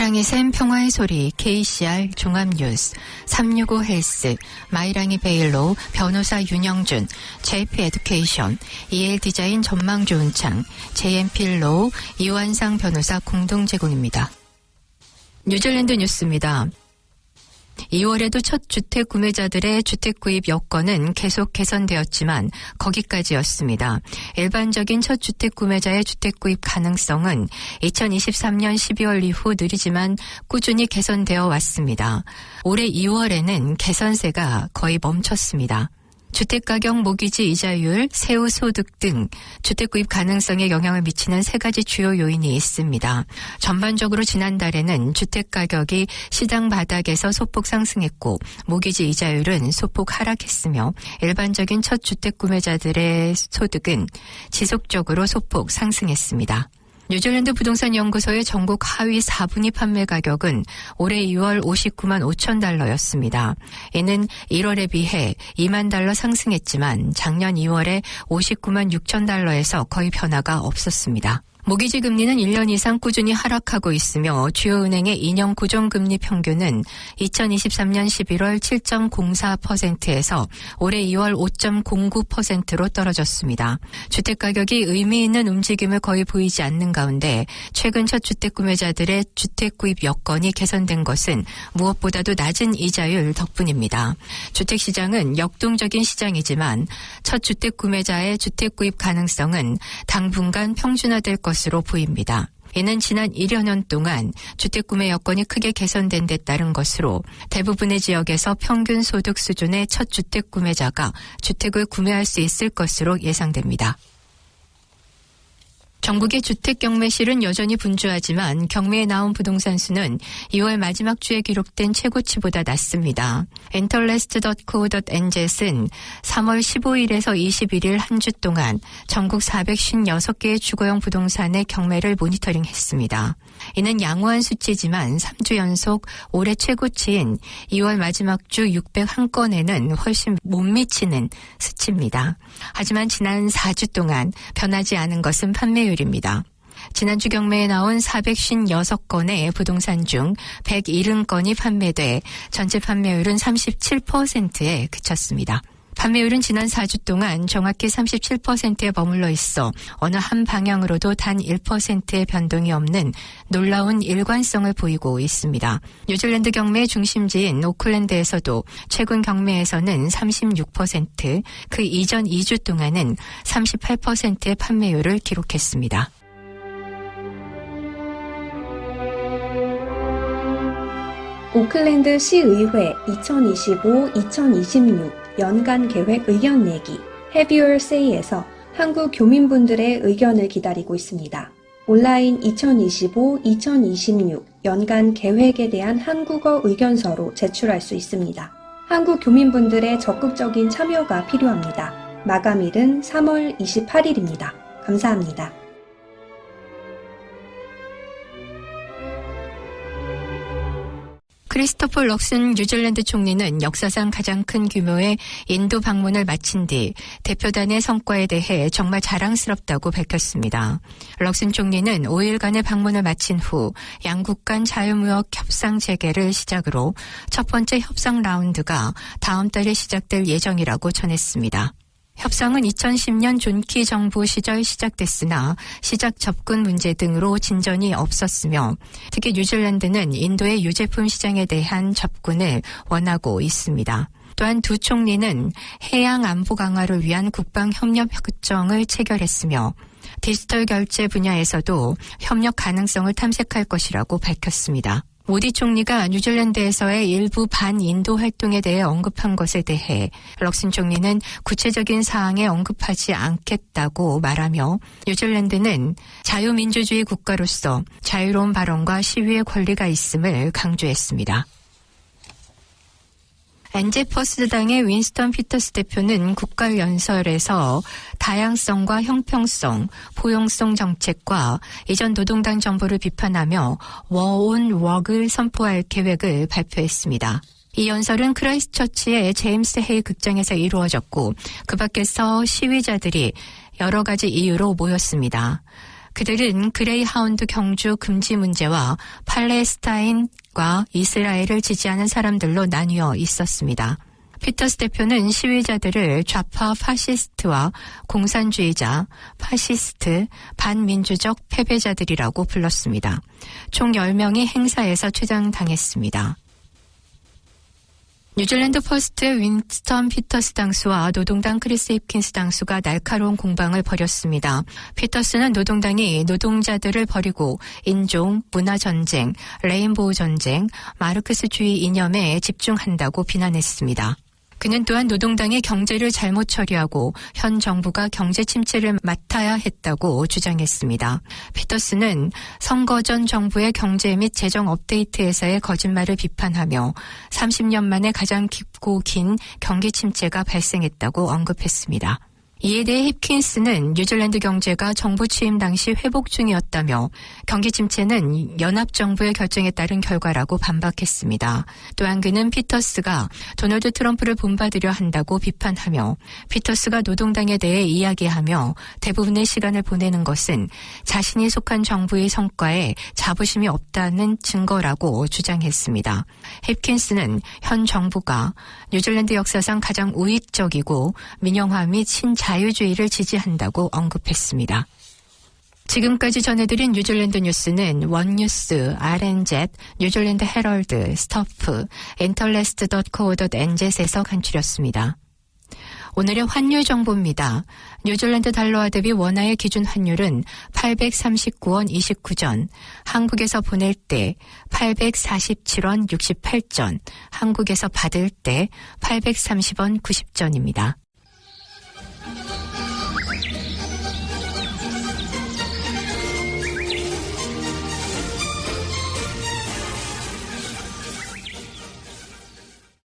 사랑의 샘 평화의 소리 KCR 종합뉴스 365 헬스 마이랑이 베일로 변호사 윤영준 JP 에듀케이션 EL 디자인 전망 좋은 창 JM필로 이완상 변호사 공동 제공입니다. 뉴질랜드 뉴스입니다. 2월에도 첫 주택 구매자들의 주택 구입 여건은 계속 개선되었지만 거기까지였습니다. 일반적인 첫 주택 구매자의 주택 구입 가능성은 2023년 12월 이후 느리지만 꾸준히 개선되어 왔습니다. 올해 2월에는 개선세가 거의 멈췄습니다. 주택가격 모기지 이자율, 세후 소득 등 주택 구입 가능성에 영향을 미치는 세 가지 주요 요인이 있습니다. 전반적으로 지난달에는 주택가격이 시장 바닥에서 소폭 상승했고 모기지 이자율은 소폭 하락했으며 일반적인 첫 주택 구매자들의 소득은 지속적으로 소폭 상승했습니다. 뉴질랜드 부동산 연구소의 전국 하위 4분위 판매 가격은 올해 2월 59만 5천 달러였습니다. 이는 1월에 비해 2만 달러 상승했지만 작년 2월에 59만 6천 달러에서 거의 변화가 없었습니다. 모기지 금리는 1년 이상 꾸준히 하락하고 있으며 주요 은행의 2년 고정금리 평균은 2023년 11월 7.04%에서 올해 2월 5.09%로 떨어졌습니다. 주택가격이 의미 있는 움직임을 거의 보이지 않는 가운데 최근 첫 주택 구매자들의 주택 구입 여건이 개선된 것은 무엇보다도 낮은 이자율 덕분입니다. 주택시장은 역동적인 시장이지만 첫 주택 구매자의 주택 구입 가능성은 당분간 평준화될 것으로 보입니다. 이는 지난 1여 년 동안 주택 구매 여건이 크게 개선된 데 따른 것으로 대부분의 지역에서 평균 소득 수준의 첫 주택 구매자가 주택을 구매할 수 있을 것으로 예상됩니다. 전국의 주택 경매실은 여전히 분주하지만 경매에 나온 부동산 수는 2월 마지막 주에 기록된 최고치보다 낮습니다. interlist.co.nz은 3월 15일에서 21일 한 주 동안 전국 456개의 주거용 부동산의 경매를 모니터링했습니다. 이는 양호한 수치지만 3주 연속 올해 최고치인 2월 마지막 주 601건에는 훨씬 못 미치는 수치입니다. 하지만 지난 4주 동안 변하지 않은 것은 판매율입니다. 지난주 경매에 나온 456건의 부동산 중 170건이 판매돼 전체 판매율은 37%에 그쳤습니다. 판매율은 지난 4주 동안 정확히 37%에 머물러 있어 어느 한 방향으로도 단 1%의 변동이 없는 놀라운 일관성을 보이고 있습니다. 뉴질랜드 경매의 중심지인 오클랜드에서도 최근 경매에서는 36%, 그 이전 2주 동안은 38%의 판매율을 기록했습니다. 오클랜드 시의회 2025-2026 연간 계획 의견 내기 Have Your Say에서 한국 교민분들의 의견을 기다리고 있습니다. 온라인 2025-2026 연간 계획에 대한 한국어 의견서로 제출할 수 있습니다. 한국 교민분들의 적극적인 참여가 필요합니다. 마감일은 3월 28일입니다. 감사합니다. 크리스토퍼 럭슨 뉴질랜드 총리는 역사상 가장 큰 규모의 인도 방문을 마친 뒤 대표단의 성과에 대해 정말 자랑스럽다고 밝혔습니다. 럭슨 총리는 5일간의 방문을 마친 후 양국 간 자유무역 협상 재개를 시작으로 첫 번째 협상 라운드가 다음 달에 시작될 예정이라고 전했습니다. 협상은 2010년 존키 정부 시절 시작됐으나 시작 접근 문제 등으로 진전이 없었으며 특히 뉴질랜드는 인도의 유제품 시장에 대한 접근을 원하고 있습니다. 또한 두 총리는 해양 안보 강화를 위한 국방협력 협정을 체결했으며 디지털 결제 분야에서도 협력 가능성을 탐색할 것이라고 밝혔습니다. 모디 총리가 뉴질랜드에서의 일부 반인도 활동에 대해 언급한 것에 대해 럭슨 총리는 구체적인 사항에 언급하지 않겠다고 말하며 뉴질랜드는 자유민주주의 국가로서 자유로운 발언과 시위의 권리가 있음을 강조했습니다. 엔제퍼스당의 윈스턴 피터스 대표는 국가연설에서 다양성과 형평성, 포용성 정책과 이전 노동당 정부를 비판하며 War on Work을 선포할 계획을 발표했습니다. 이 연설은 크라이스트처치의 제임스 헤이 극장에서 이루어졌고 그 밖에서 시위자들이 여러 가지 이유로 모였습니다. 그들은 그레이하운드 경주 금지 문제와 팔레스타인과 이스라엘을 지지하는 사람들로 나뉘어 있었습니다. 피터스 대표는 시위자들을 좌파 파시스트와 공산주의자, 파시스트, 반민주적 패배자들이라고 불렀습니다. 총 10명이 행사에서 퇴장당했습니다. 뉴질랜드 퍼스트 윈스턴 피터스 당수와 노동당 크리스 힙킨스 당수가 날카로운 공방을 벌였습니다. 피터스는 노동당이 노동자들을 버리고 인종, 문화전쟁, 레인보우 전쟁, 마르크스주의 이념에 집중한다고 비난했습니다. 그는 또한 노동당이 경제를 잘못 처리하고 현 정부가 경제 침체를 맡아야 했다고 주장했습니다. 피터스는 선거 전 정부의 경제 및 재정 업데이트에서의 거짓말을 비판하며 30년 만에 가장 깊고 긴 경기 침체가 발생했다고 언급했습니다. 이에 대해 힙킨스는 뉴질랜드 경제가 정부 취임 당시 회복 중이었다며 경기 침체는 연합정부의 결정에 따른 결과라고 반박했습니다. 또한 그는 피터스가 도널드 트럼프를 본받으려 한다고 비판하며 피터스가 노동당에 대해 이야기하며 대부분의 시간을 보내는 것은 자신이 속한 정부의 성과에 자부심이 없다는 증거라고 주장했습니다. 힙킨스는 현 정부가 뉴질랜드 역사상 가장 우익적이고 민영화 및 자유주의를 지지한다고 언급했습니다. 지금까지 전해드린 뉴질랜드 뉴스는 원뉴스, RNZ, 뉴질랜드 헤럴드, 스토프, interlast.co.nz에서 간추렸습니다. 오늘의 환율 정보입니다. 뉴질랜드 달러와 대비 원화의 기준 환율은 839원 29전, 한국에서 보낼 때 847원 68전, 한국에서 받을 때 830원 90전입니다.